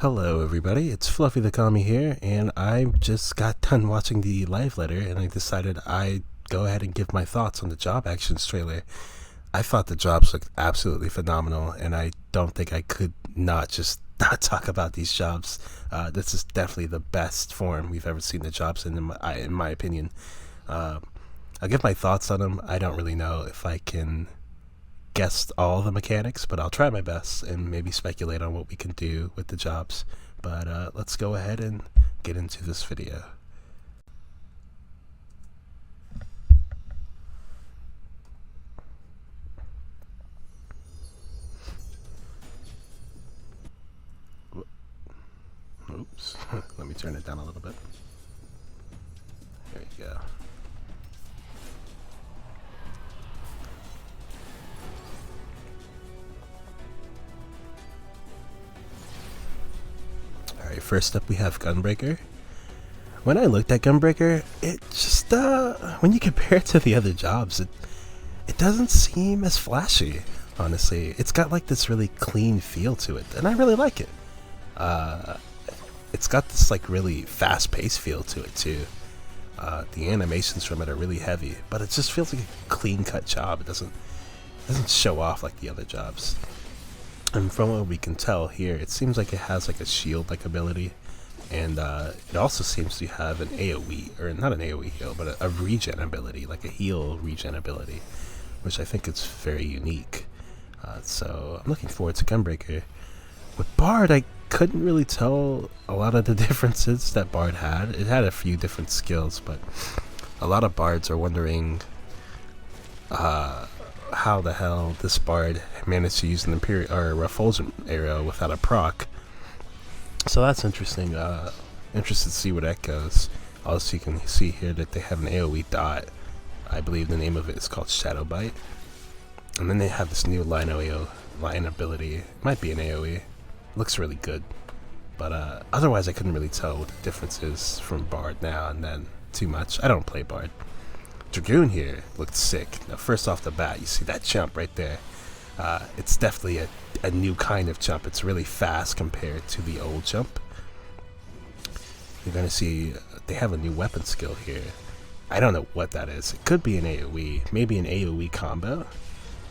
Hello everybody, it's Fluffy the Commie here, and I just got done watching the live letter and I decided I'd go ahead and give my thoughts on the Job Actions trailer. I thought the jobs looked absolutely phenomenal, and I don't think I could not talk about these jobs. This is definitely the best form we've ever seen the jobs in my opinion. I'll give my thoughts on them. I don't really know if I can guess all the mechanics, but I'll try my best and maybe speculate on what we can do with the jobs. But let's go ahead and get into this video. Oops, let me turn it down a little bit. There you go. Alright, first up we have Gunbreaker. When I looked at Gunbreaker, it just, when you compare it to the other jobs, it doesn't seem as flashy, honestly. It's got like this really clean feel to it, and I really like it. It's got this like really fast-paced feel to it too. The animations from it are really heavy, but it just feels like a clean-cut job. It doesn't show off like the other jobs. And from what we can tell here, it seems like it has like a shield-like ability, and it also seems to have an AoE, or not an AoE heal, but a regen ability, like a heal regen ability, which I think is very unique. So I'm looking forward to Gunbreaker. With Bard, I couldn't really tell a lot of the differences that Bard had. It had a few different skills, but a lot of Bards are wondering how the hell this Bard managed to use an Imperial or a Refulgent arrow without a proc. So that's interesting. Interested to see where that goes. Also, you can see here that they have an AoE dot. I believe the name of it is called Shadowbite. And then they have this new line ability. It might be an AoE. Looks really good. But otherwise, I couldn't really tell what the difference is from Bard now and then too much. I don't play Bard. Dragoon here looked sick. Now, first off the bat, you see that jump right there. It's definitely a new kind of jump. It's really fast compared to the old jump. You're going to see they have a new weapon skill here. I don't know what that is. It could be an AoE, maybe an AoE combo.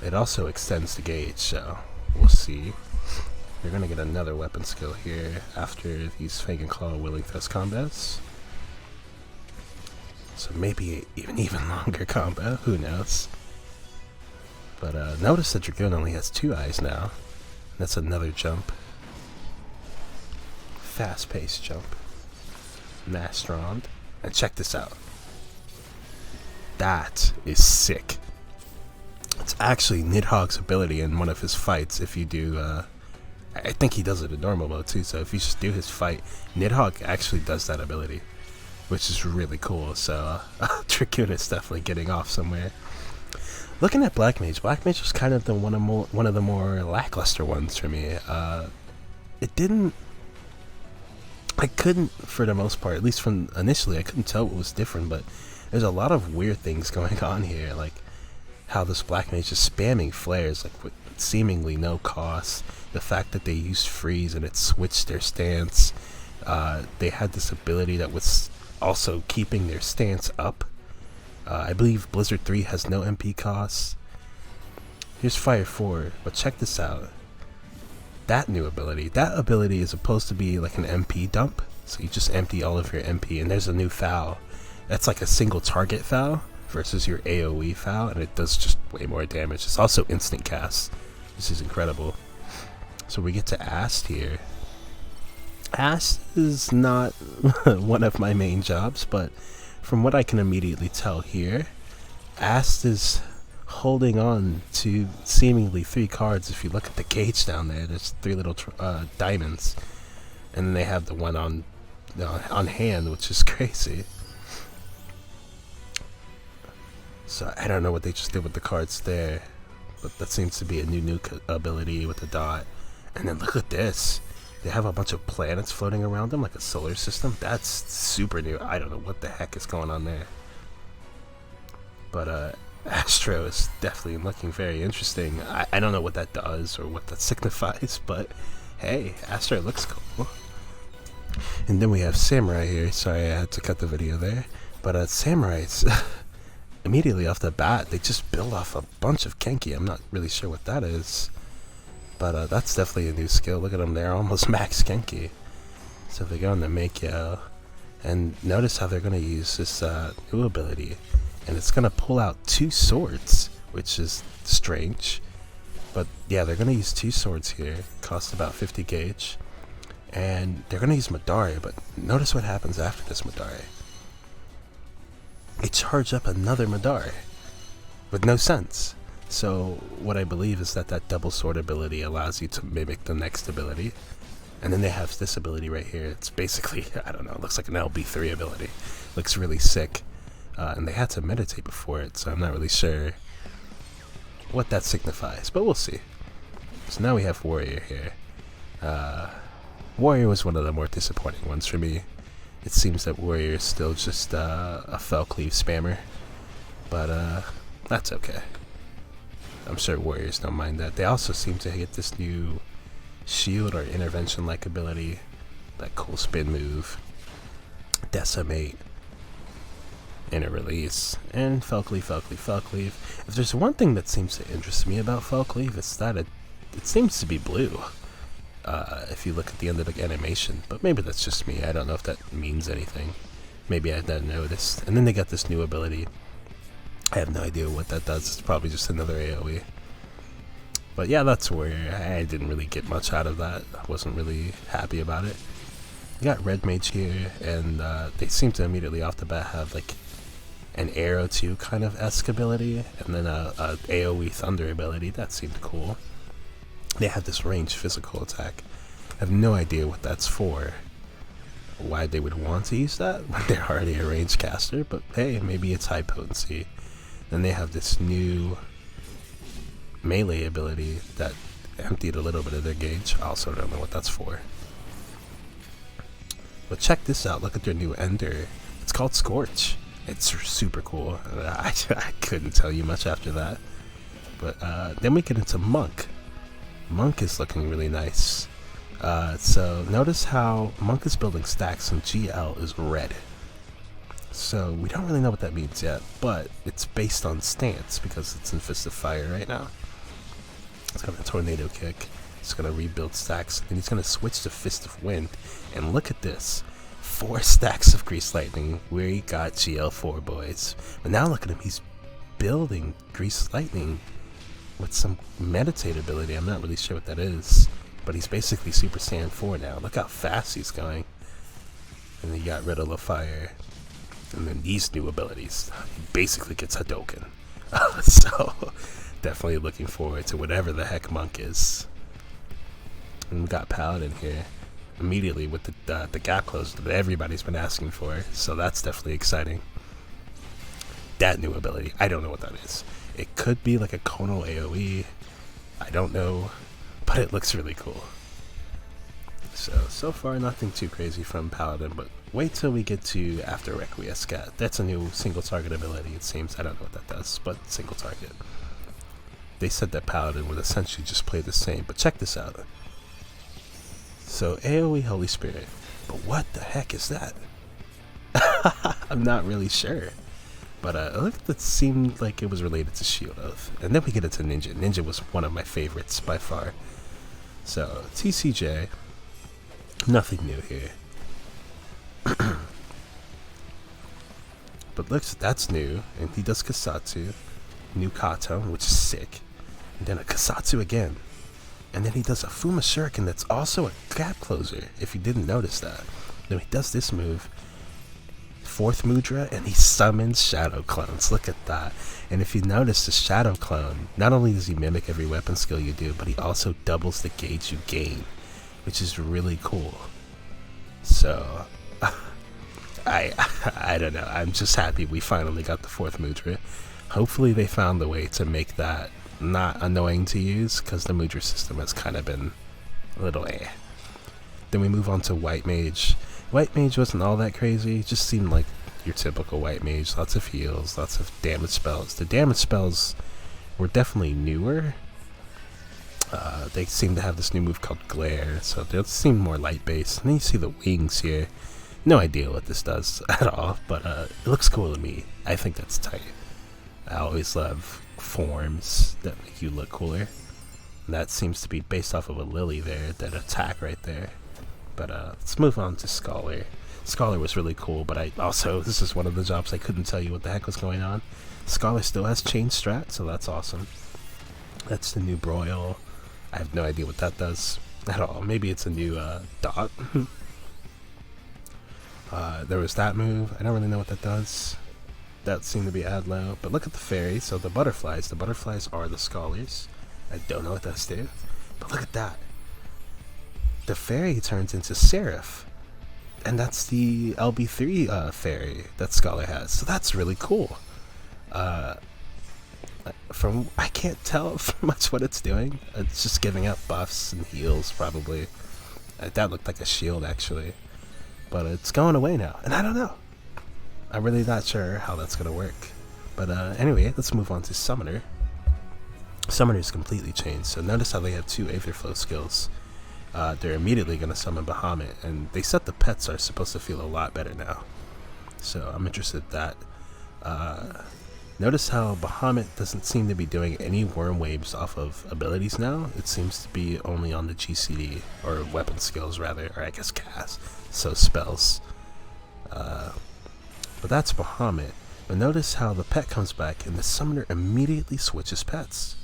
It also extends the gauge, so we'll see. You're going to get another weapon skill here after these Fang and Claw Willing Thrust combos. So maybe even longer combo, who knows. But notice that Dragoon only has 2 eyes now. That's another jump. Fast-paced jump. Mastrond. And check this out. That is sick. It's actually Nidhogg's ability in one of his fights. If you do, I think he does it in normal mode too, so if you just do his fight, Nidhogg actually does that ability, which is really cool. So Dragoon is definitely getting off somewhere. Looking at Black Mage was kind of one of the more lackluster ones for me. I couldn't, for the most part, at least from initially, I couldn't tell what was different, but there's a lot of weird things going on here, like how this Black Mage is spamming flares like with seemingly no cost. The fact that they used freeze and it switched their stance. They had this ability that was also keeping their stance up. I believe Blizzard 3 has no MP costs. Here's Fire 4, but check this out. That ability is supposed to be like an MP dump, so you just empty all of your MP, and there's a new foul. That's like a single target foul versus your AoE foul, and it does just way more damage. It's also instant cast. This is incredible. So we get to Ast here. Ast is not one of my main jobs, but from what I can immediately tell here, Ast is holding on to seemingly 3 cards. If you look at the gauge down there, there's 3 little diamonds, and then they have the one on hand, which is crazy. So I don't know what they just did with the cards there, but that seems to be a new ability with the dot. And then look at this. They have a bunch of planets floating around them, like a solar system. That's super new. I don't know what the heck is going on there. But Astro is definitely looking very interesting. I don't know what that does or what that signifies, but hey, Astro looks cool. And then we have Samurai here. Sorry, I had to cut the video there. But Samurais, immediately off the bat, they just build off a bunch of Kenki. I'm not really sure what that is. But that's definitely a new skill. Look at them, they're almost max Kenki. So if they go into Meikyo, and notice how they're going to use this new ability. And it's going to pull out 2 swords, which is strange. But yeah, they're going to use 2 swords here. Cost about 50 gauge. And they're going to use Madari, but notice what happens after this Madari. They charge up another Madari with no sense. So what I believe is that that double sword ability allows you to mimic the next ability. And then they have this ability right here. It's basically, I don't know, it looks like an LB3 ability. Looks really sick. And they had to meditate before it, so I'm not really sure what that signifies, but we'll see. So now we have Warrior here. Warrior was one of the more disappointing ones for me. It seems that Warrior is still just a Fell Cleave spammer, but that's okay. I'm sure Warriors don't mind that. They also seem to get this new shield or intervention-like ability, that cool spin move, Decimate, Inner Release, and Fell Cleave, Fell Cleave, Fell Cleave. If there's one thing that seems to interest me about Fell Cleave, it's that it seems to be blue. If you look at the end of the animation, but maybe that's just me. I don't know if that means anything. Maybe I didn't notice. And then they got this new ability. I have no idea what that does. It's probably just another AoE. But yeah, that's where I didn't really get much out of that. I wasn't really happy about it. You got Red Mage here, and they seem to immediately off the bat have like an Arrow 2 kind of esque ability, and then a AoE Thunder ability. That seemed cool. They have this ranged physical attack. I have no idea what that's for. Why they would want to use that when they're already a ranged caster, but hey, maybe it's high potency. Then they have this new melee ability that emptied a little bit of their gauge. I also don't know what that's for. But check this out. Look at their new Ender. It's called Scorch. It's super cool. I couldn't tell you much after that. But then we get into Monk. Monk is looking really nice. So notice how Monk is building stacks and GL is red. So we don't really know what that means yet, but it's based on stance because it's in Fist of Fire right now. It's got a Tornado Kick. It's going to rebuild stacks, and he's going to switch to Fist of Wind. And look at this. 4 stacks of Grease Lightning. We got GL4, boys. But now look at him. He's building Grease Lightning with some meditate ability. I'm not really sure what that is, but he's basically Super Saiyan 4 now. Look how fast he's going. And then you got rid of the fire. And then these new abilities. He basically gets Hadoken. So, definitely looking forward to whatever the heck Monk is. And we got Paladin here. Immediately with the gap close that everybody's been asking for. So that's definitely exciting. That new ability. I don't know what that is. It could be like a Conal AoE. I don't know. But it looks really cool. So far nothing too crazy from Paladin, but wait till we get to After Requiescat. That's a new single target ability, it seems. I don't know what that does, but single target. They said that Paladin would essentially just play the same, but check this out. So AoE Holy Spirit, but what the heck is that? I'm not really sure. But it seemed like it was related to Shield of. And then we get into Ninja. Ninja was one of my favorites by far. So, TCJ, nothing new here. But looks, that's new. And he does Kasatsu. New Kato, which is sick. And then a Kasatsu again. And then he does a Fuma Shuriken that's also a gap closer, if you didn't notice that. Then he does this move. 4th Mudra, and he summons Shadow Clones. Look at that. And if you notice, the Shadow Clone, not only does he mimic every weapon skill you do, but he also doubles the gauge you gain, which is really cool. So, I don't know. I'm just happy we finally got the 4th Mudra. Hopefully they found a way to make that not annoying to use, because the Mudra system has kind of been a little eh. Then we move on to White Mage. White Mage wasn't all that crazy. It just seemed like your typical White Mage. Lots of heals, lots of damage spells. The damage spells were definitely newer. They seem to have this new move called Glare, so they seem more light-based. And then you see the wings here. No idea what this does at all, but it looks cool to me. I think that's tight. I always love forms that make you look cooler. And that seems to be based off of a lily there, that attack right there. But let's move on to Scholar. Scholar was really cool, but this is one of the jobs I couldn't tell you what the heck was going on. Scholar still has chain strat, so that's awesome. That's the new broil. I have no idea what that does at all. Maybe it's a new dot. There was that move. I don't really know what that does. That seemed to be ad low. But look at the fairy. So the butterflies. The butterflies are the scholars. I don't know what that's do. But look at that. The fairy turns into Seraph. And that's the LB3 fairy that Scholar has. So that's really cool. I can't tell much what it's doing. It's just giving up buffs and heals, probably. That looked like a shield, actually. But it's going away now, and I don't know. I'm really not sure how that's going to work. But anyway, let's move on to Summoner. Summoner's completely changed, so notice how they have 2 Aetherflow skills. They're immediately going to summon Bahamut, and they said the pets are supposed to feel a lot better now. So I'm interested in that. Notice how Bahamut doesn't seem to be doing any worm waves off of abilities now. It seems to be only on the GCD, or weapon skills rather, or I guess cast, so spells. But that's Bahamut. But notice how the pet comes back and the summoner immediately switches pets.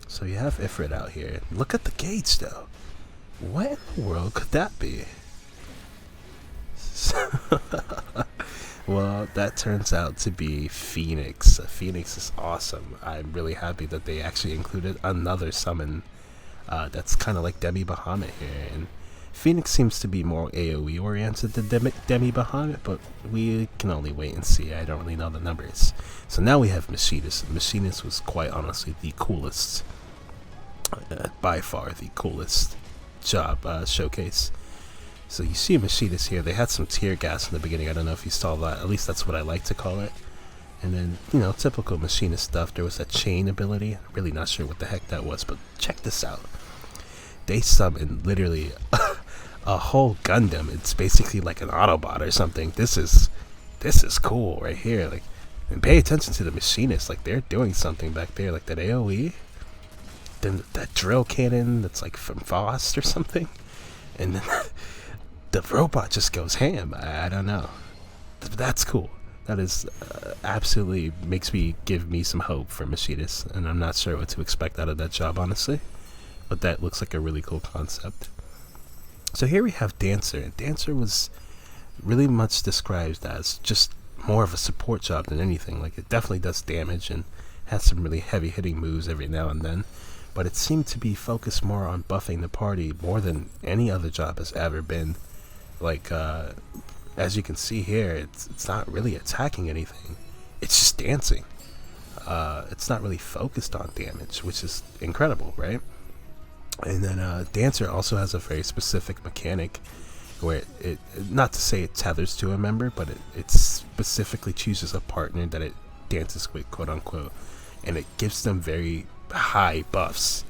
So you have Ifrit out here. Look at the gauge though. What in the world could that be? Well, that turns out to be Phoenix. Phoenix is awesome. I'm really happy that they actually included another summon that's kind of like Demi Bahamut here. And Phoenix seems to be more AoE oriented than Demi Bahamut, but we can only wait and see. I don't really know the numbers. So now we have Machinist. Machinist was quite honestly the coolest, by far the coolest job showcase. So you see Machinist here. They had some tear gas in the beginning. I don't know if you saw that. At least that's what I like to call it. And then, typical Machinist stuff. There was that chain ability. I'm really not sure what the heck that was, but check this out. They summoned literally a whole Gundam. It's basically like an Autobot or something. This is cool right here. Like, and pay attention to the Machinist. Like, they're doing something back there. Like that AoE. Then that drill cannon that's like from Faust or something. And then the robot just goes ham. I don't know. That's cool. That is absolutely give me some hope for Machinist. And I'm not sure what to expect out of that job, honestly. But that looks like a really cool concept. So here we have Dancer. Dancer was really much described as just more of a support job than anything. Like, it definitely does damage and has some really heavy hitting moves every now and then. But it seemed to be focused more on buffing the party more than any other job has ever been. Like, as you can see here, it's not really attacking anything. It's just dancing. It's not really focused on damage, which is incredible, right? And then Dancer also has a very specific mechanic where it not to say it tethers to a member, but it specifically chooses a partner that it dances with, quote unquote, and it gives them very high buffs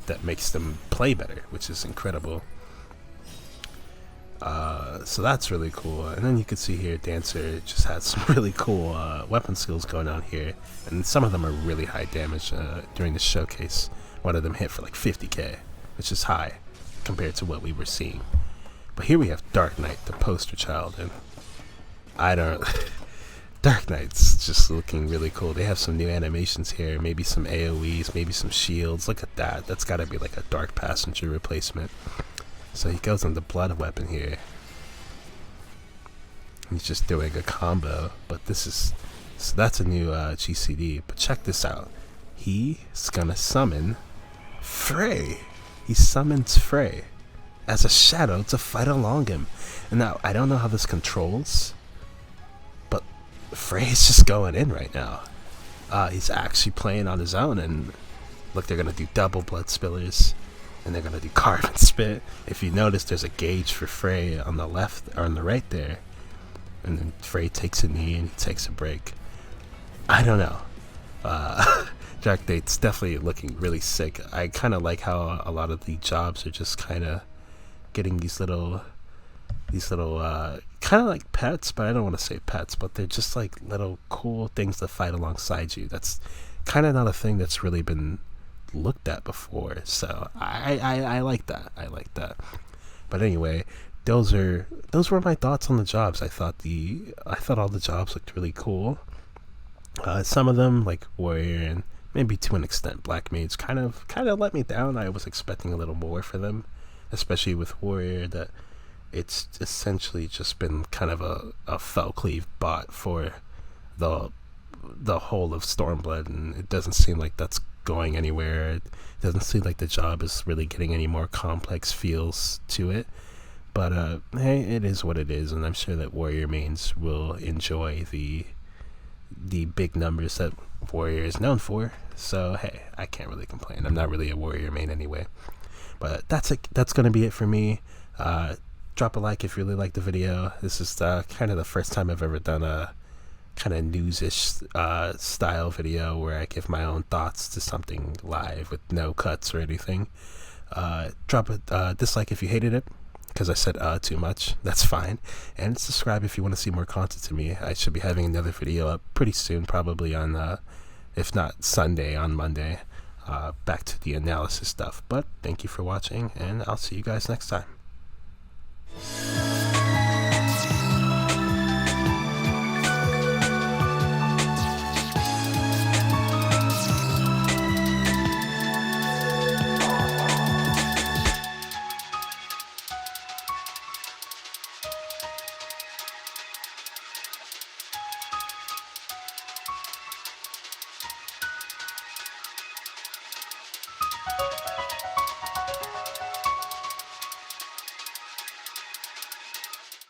that makes them play better, which is incredible. So that's really cool. And then you can see here Dancer just has some really cool weapon skills going on here, and some of them are really high damage. During the showcase, one of them hit for like 50k, which is high compared to what we were seeing. But here we have Dark Knight, the poster child, and I don't Dark Knight's just looking really cool. They have some new animations here, maybe some AoEs, maybe some shields. Look at that. That's got to be like a Dark Passenger replacement. So he goes on the blood weapon here. He's just doing a combo, but so that's a new GCD. But check this out. He's gonna summon Frey. He summons Frey as a shadow to fight along him. And now, I don't know how this controls, but Frey's just going in right now. He's actually playing on his own, and look, they're gonna do double blood spillers. And they're going to do carve and spit. If you notice, there's a gauge for Frey on the left, or on the right there. And then Frey takes a knee and he takes a break. I don't know. Jack Date's definitely looking really sick. I kind of like how a lot of the jobs are just kind of getting these little kind of like pets, but I don't want to say pets, but they're just like little cool things to fight alongside you. That's kind of not a thing that's really been looked at before, so I like that. I like that. But anyway, those were my thoughts on the jobs. I thought all the jobs looked really cool. Some of them, like Warrior and maybe to an extent Black Mage, kind of let me down. I was expecting a little more for them, especially with Warrior, that it's essentially just been kind of a fell cleave bot for the whole of Stormblood, and it doesn't seem like that's going anywhere. It doesn't seem like the job is really getting any more complex feels to it. But hey, it is what it is, and I'm sure that Warrior mains will enjoy the big numbers that Warrior is known for. So hey, I can't really complain. I'm not really a Warrior main anyway. But that's going to be it for me. Drop a like if you really like the video. This is kind of the first time I've ever done a kind of news-ish style video where I give my own thoughts to something live with no cuts or anything. Drop a dislike if you hated it, because I said too much. That's fine. And subscribe if you want to see more content to me. I should be having another video up pretty soon, probably on if not Sunday, on Monday, back to the analysis stuff. But thank you for watching, and I'll see you guys next time.